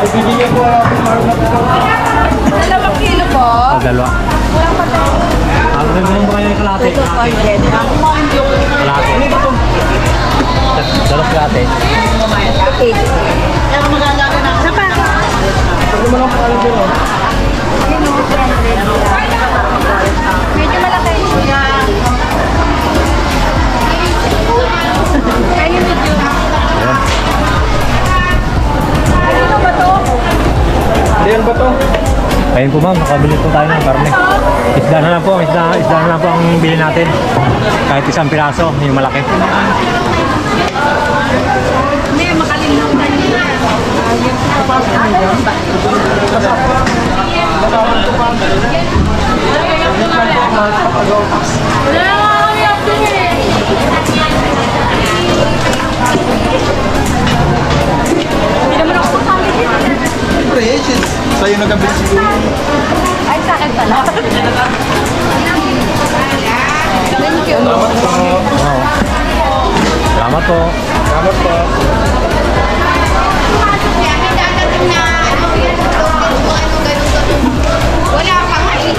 Ibigyan po ako ng 2 kilo po. Dalawa. Walang pa to. Ang ganda ng kayo yung kalate. 200. Kalate. Dalawang kalate. 8. Kaya magagawa na. Sa pa? Pwede mo lang po kayo dito. Medyo malaki. Kaya medyo. Ano ba to? Ayan ba to? Ayun po ma'am, nakabili po tayo ng karne. Isda na lang po, isda na lang po ang bili natin. Kahit isang piraso, yung malaki. Hindi, makalimutan niya. Hindi naman ako kasali dito. Sa'yo nagkabit siguro. Ay, sa akin pala. Thank you. Salamat po. Salamat po. Wala pa nga eh.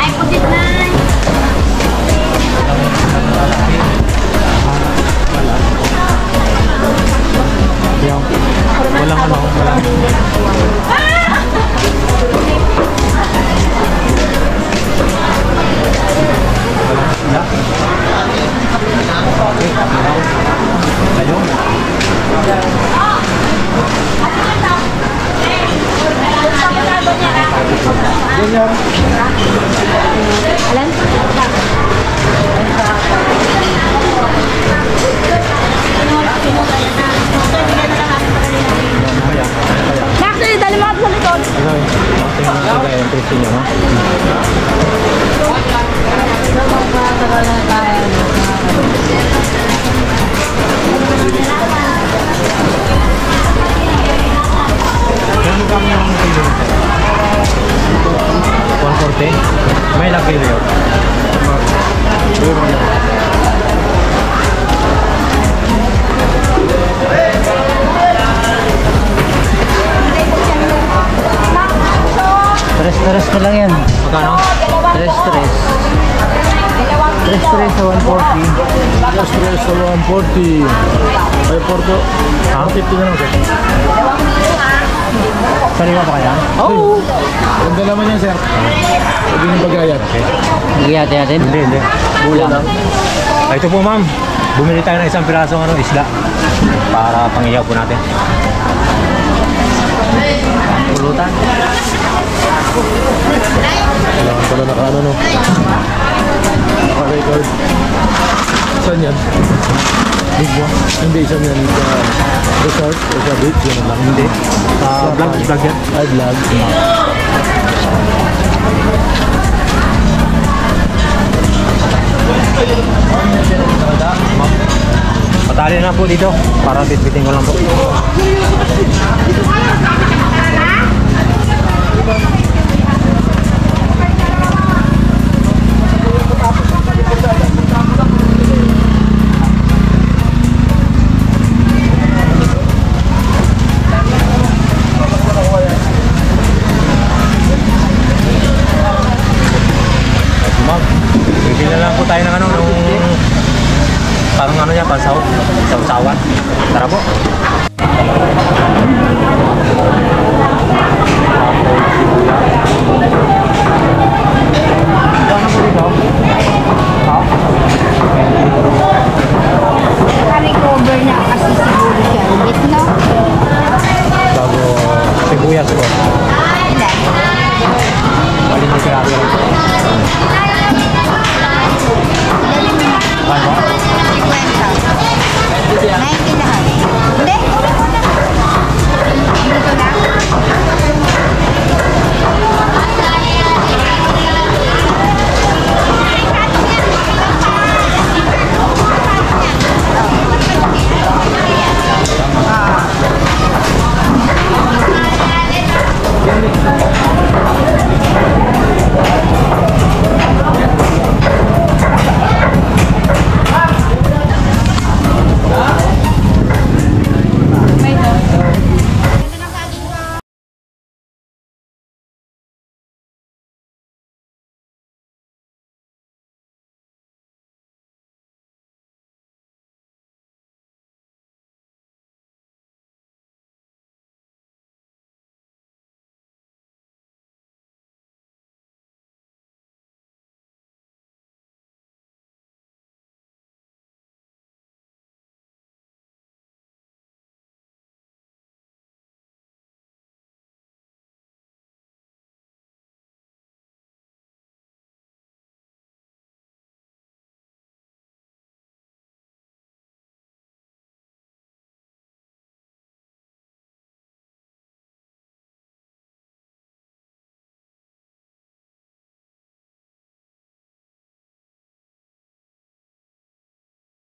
Ay, putit na. Walang ano, walang... Ayun. Ganyan. Alan? Actually, dali mo ako sa likod. Ano yun? Tingnan mo kaya yung presyo nyo, no? Kaya kami yung kilo nito? 140? May ilang kilo yun? Tres na lang yan. Magkano? Tres sa 140. Tres sa 140. Ay, Porto. Ha? 50 na lang sir. Sariwa ba kaya? Oo. Ganda naman yan sir. Pwede yung bagayat. Higihati natin. Hindi. Bulang. Ito po ma'am. Bumili tayo ng isang pirasong isda. Para pangiyaw po natin. Pulutan. Kailangan pala naka-ano no. Naka-record. Saan yan? Big one? Hindi, saan yan? Sa resort o sa beach? Yan lang. Hindi. Vlog yan. Ay, vlog. Patali na po dito. Para bitbitin ko lang po. Bibili na lang po tayo ng ano, nung parang ano niya, pansaw, sausawan. Tara po. Recover na kasi siguro siya. Ito no? Bago sibuyas po. Ilan? Maling yung sirabi lang po. Dali mo na. Ano? 50. 90 lahat. Hindi,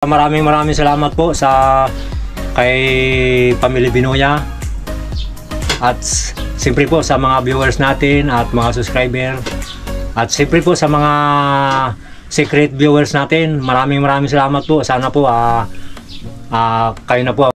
Maraming salamat po sa kay Pamilya Binoya at siyempre po sa mga viewers natin at mga subscriber at siyempre po sa mga secret viewers natin. Maraming salamat po. Sana po kayo na po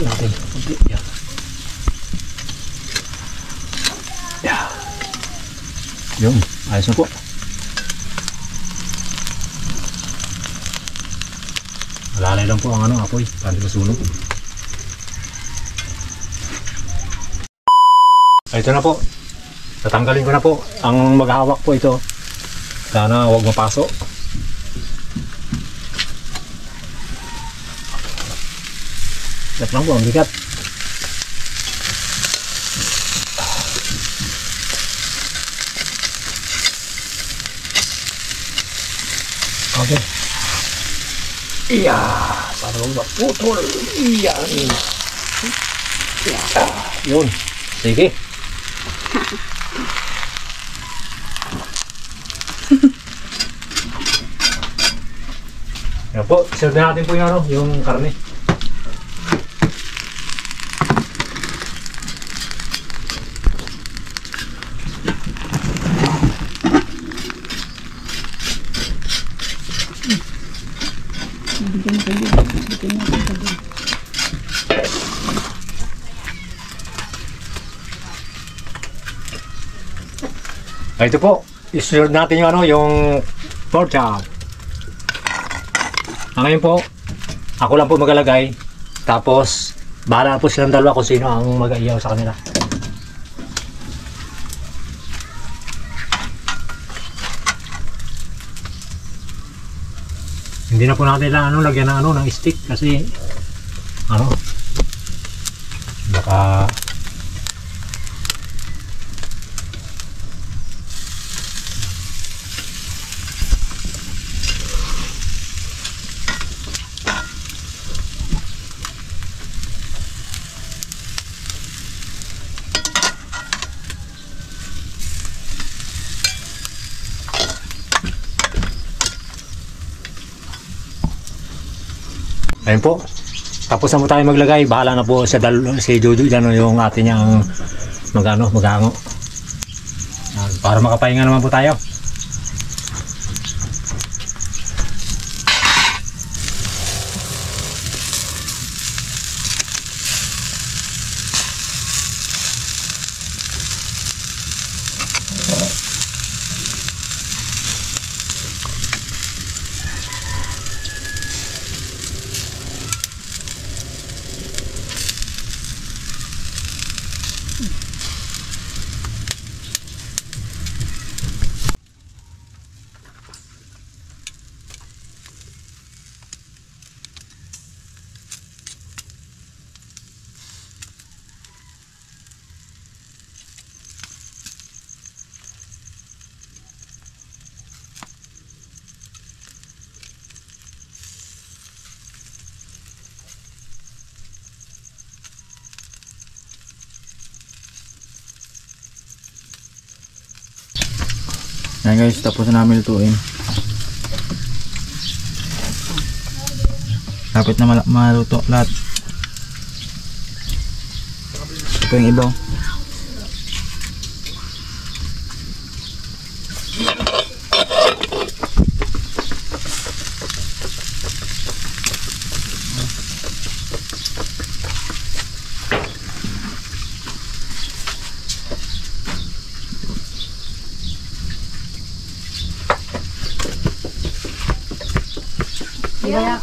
natin. Yun, ayos na po. Malalay lang po ang apoy para di masunog. Ito na po. Tatanggalin ko na po ang maghahawak po ito. Sana huwag mapasok. Ito lang po ang bigat. Okay. Iya, para huwag maputol. Iyan. Yun. Sige. Yan po, serve natin po yung karne. Ito po, isunod natin yung pork chop. Ngayon po, ako lang po maglalagay. Tapos, bahala po silang dalawa kung sino ang mag-aiyaw sa kanila. Hindi na po natin lang lagyan ng stick kasi baka ayun po. Tapos na po tayo maglagay. Bahala na po si Jojo dyan yung atin niyang maghango. Para makapahinga naman po tayo. Yan guys, tapos na namin lutuin. Lapit na maluto lahat. Ito pa yung iba. Kaya,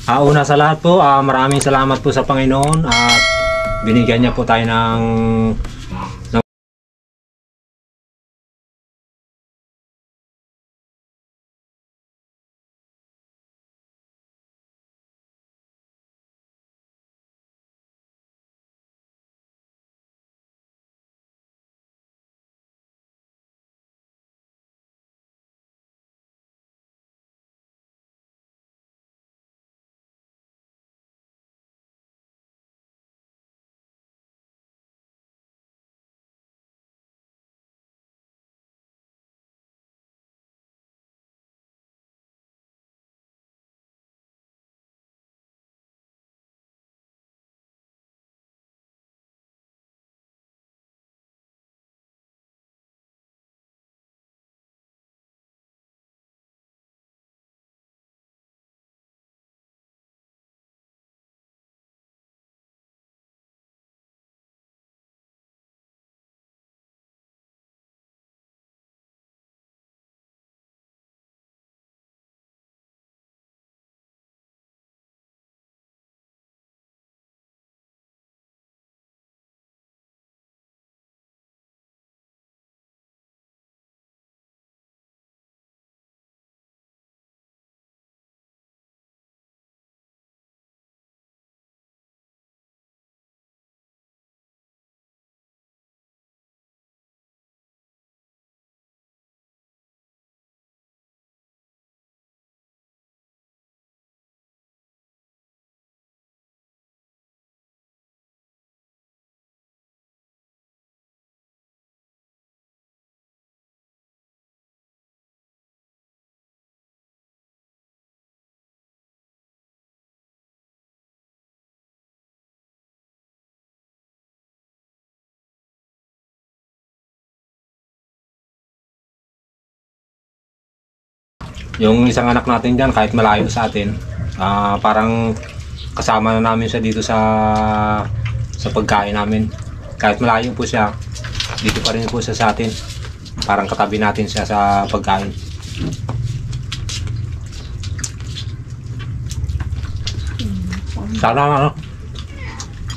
Una sa lahat po, maraming salamat po sa Panginoon at binigyan niya po tayo ng yung isang anak natin dyan kahit malayo sa atin. Parang kasama na namin siya dito sa pagkain namin. Kahit malayo po siya, dito pa rin po siya sa atin. Parang katabi natin siya sa pagkain.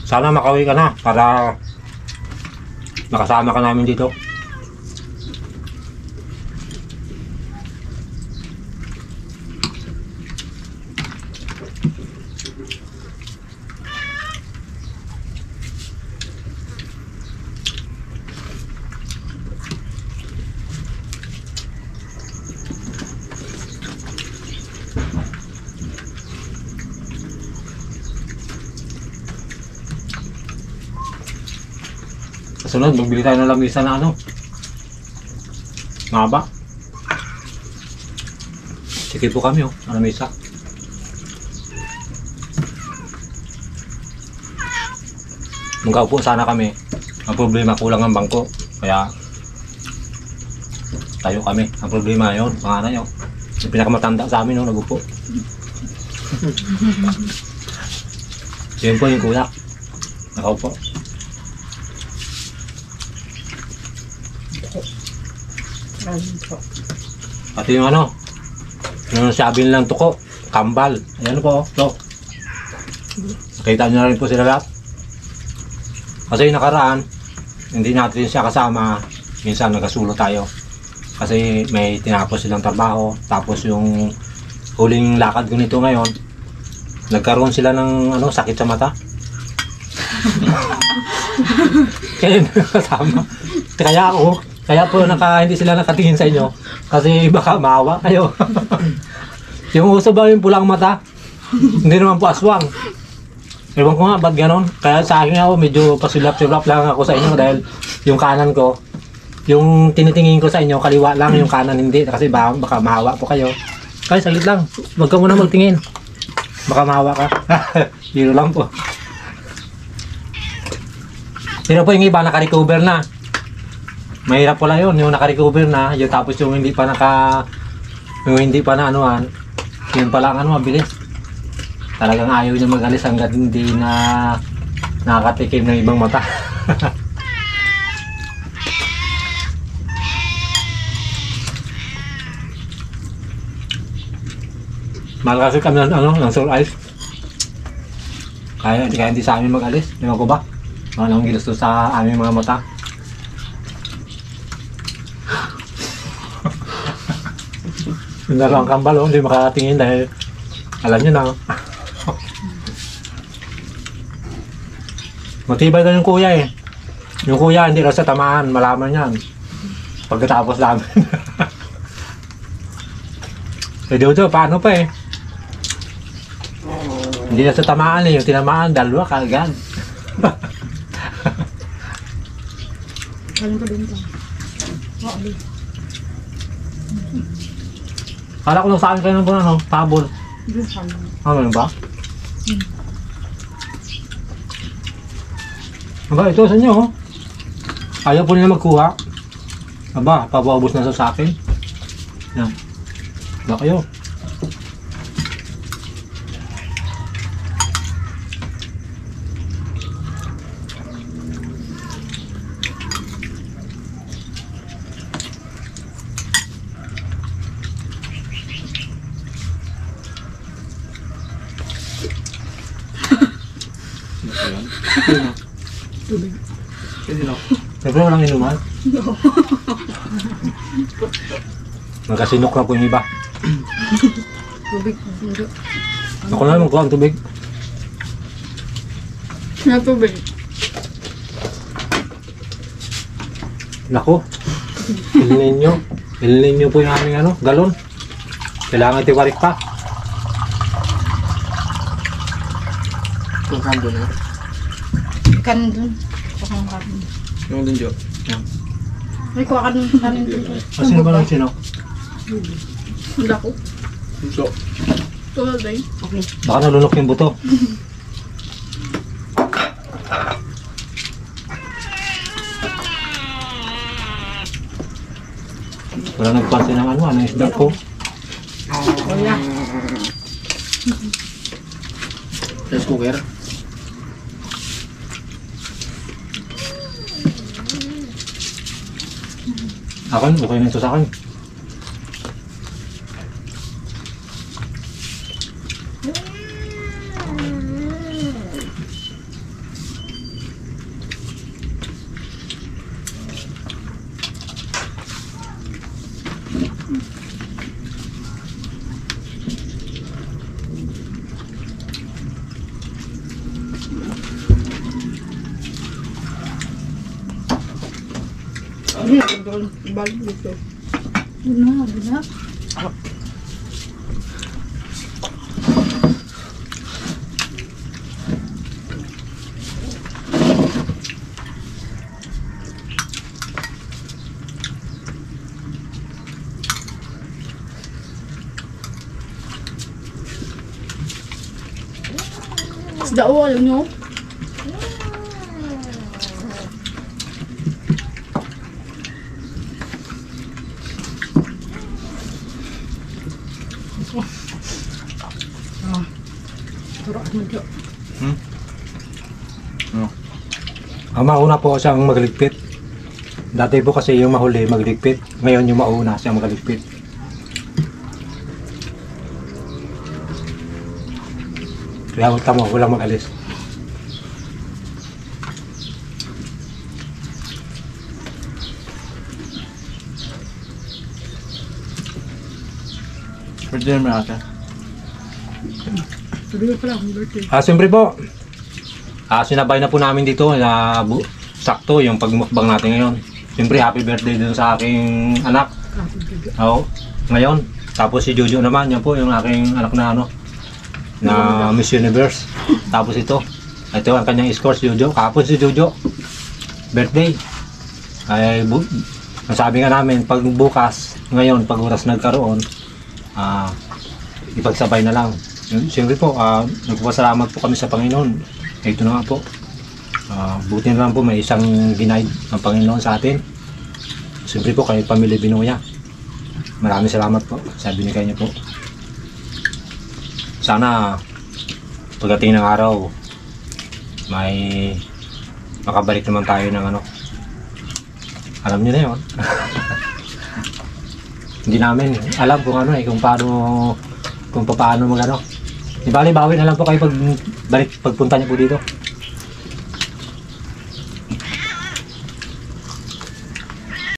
Sana makauwi ka na para makasama ka namin dito. Kasunod, magbili tayo ng lamisa na ano, mahaba. Sige po kami sa lamisa. Magkaupo sana kami. Ang problema, kulang ang bangko. Kaya tayo kami. Ang problema yun, pangalan nyo. Yung pinakamatanda sa amin, nagupo. Yun po yung kuya. Nakaupo. Pati yung ano, yung sabi nilang tuko, kambal. Ayan po, to. Nakita nyo na rin po sila lahat. Kasi yung nakaraan, hindi natin siya kasama. Minsan nagkasulo tayo. Kasi may tinapos silang trabaho. Tapos yung huling lakad ko nito ngayon, nagkaroon sila ng ano, sakit sa mata. Kaya kasama. Kaya po hindi sila nakatingin sa inyo. Kasi baka maawa kayo. Yung uso ba yung pulang mata? Hindi naman po aswang. Ewan ko nga, ba't ganon? Kaya sa akin ako, medyo pasulap-sulap lang ako sa inyo dahil yung kanan ko, yung tinitingin ko sa inyo, kaliwa lang, yung kanan hindi. Kasi baka mahawa po kayo. Kaya saglit lang, huwag ka muna magtingin. Baka mahawa ka. Hero lang po. Pero po yung iba naka-recover na. Mahirap pala yun, yung naka-recover na, yung tapos yung hindi pa na anuhan, yun pala ang ano, mabilis. Talagang ayaw niya mag-alis hanggang hindi na nakakatikim ng ibang mata. Mahal kasi kami ng soul ice. Kaya hindi sa amin mag-alis. Ewan ko ba? Anong ginusto sa aming mga mata. Yung dalawang kambal, hindi makakatingin dahil alam nyo na. Matibay na yung kuya eh. Yung kuya hindi raw sa tamaan, malaman yan. Pagkatapos namin. Eh Dodo, paano pa eh? Hindi na sa tamaan eh, yung tinamaan, dalawa kaagad. Galing ko din ito. Kala ko lang sa akin kayo ng ano, pabol. Ano ba? Aba, ito sa inyo oh. Ayaw po nila magkuha. Aba, pabaubos na sa akin. Yan. Ba kayo? Siyempre walang inuman. Nagkasinok na po yung iba. Tubig. Ako na magkuha ang tubig. Na tubig. Naku. Ilinin nyo po yung aming ano, galon. Kailangan tiwarik pa. Kung kando na. Kanin dun. Kuha ka dun. Yung dun, Jo. May kuha ka dun. Kanin dun. Sino ba lang sino? Wala ko. Jo. Tulad din. Okay. Baka nalunok yung buto. Wala nagpansin ng ano yung isda ko. Wala. Rice cooker. Akin, okay na ito sa akin. Balik dito. Guna. Isda o, alam nyo? Mauna po siyang magligpit. Dati po kasi yung mahuli magligpit. Ngayon yung mauna siya magligpit. Kaya tama, walang mag-alis. Birthday naman ate. Siyempre po. Sinabay na po namin dito na sakto yung pagmukbang natin ngayon. Siyempre happy birthday dun sa aking anak. Oo. Ngayon. Tapos si Jojo naman, yan po yung aking anak na na Miss Universe. Tapos ito ang kanyang score si Jojo. Kahapon si Jojo birthday. Ay nasabi nga namin pag bukas, ngayon pag oras nagkaroon, ipagsabay na lang. Siyempre po, nagpapasalamat po kami sa Panginoon. Ito na nga po. Buti na lang po may isang ginaid ng Panginoon sa atin. Siyempre po kay Pamilya Binoya. Maraming salamat po sa binigay niyo po. Sana pagdating ng araw may makabalik naman tayo ng alam niyo na yun. Hindi namin alam kung kung paano Di bali, bawi na lang po kayo pagpunta niyo po dito.